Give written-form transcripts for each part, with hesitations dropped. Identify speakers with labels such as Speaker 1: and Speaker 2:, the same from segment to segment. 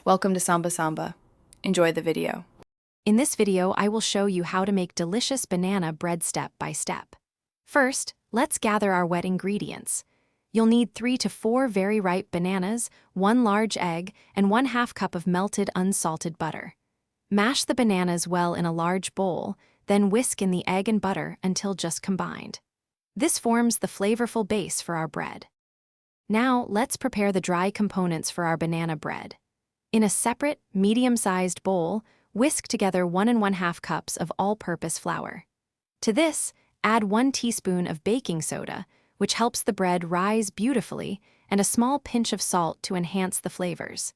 Speaker 1: Welcome to Samba Samba. Enjoy the video.
Speaker 2: In this video, I will show you how to make delicious banana bread step by step. First, let's gather our wet ingredients. You'll need 3 to 4 very ripe bananas, 1 large egg, and 1/2 cup of melted unsalted butter. Mash the bananas well in a large bowl, then whisk in the egg and butter until just combined. This forms the flavorful base for our bread. Now, let's prepare the dry components for our banana bread. In a separate, medium-sized bowl, whisk together 1 1/2 cups of all-purpose flour. To this, add 1 teaspoon of baking soda, which helps the bread rise beautifully, and a small pinch of salt to enhance the flavors.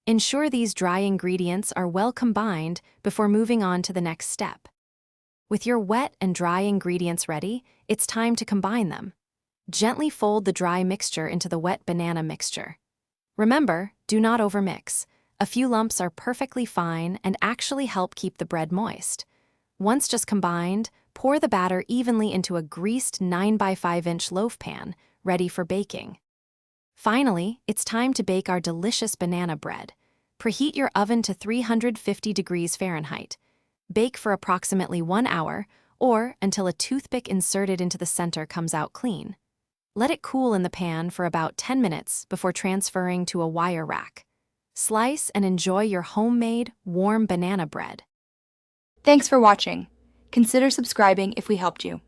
Speaker 2: Ensure these dry ingredients are well combined before moving on to the next step. With your wet and dry ingredients ready, it's time to combine them. Gently fold the dry mixture into the wet banana mixture. Remember, do not overmix. A few lumps are perfectly fine and actually help keep the bread moist. Once just combined, pour the batter evenly into a greased 9 by 5-inch loaf pan, ready for baking. Finally, it's time to bake our delicious banana bread. Preheat your oven to 350 degrees Fahrenheit. Bake for approximately 1 hour, or until a toothpick inserted into the center comes out clean. Let it cool in the pan for about 10 minutes before transferring to a wire rack. Slice and enjoy your homemade, warm banana bread.
Speaker 1: Thanks for watching. Consider subscribing if we helped you.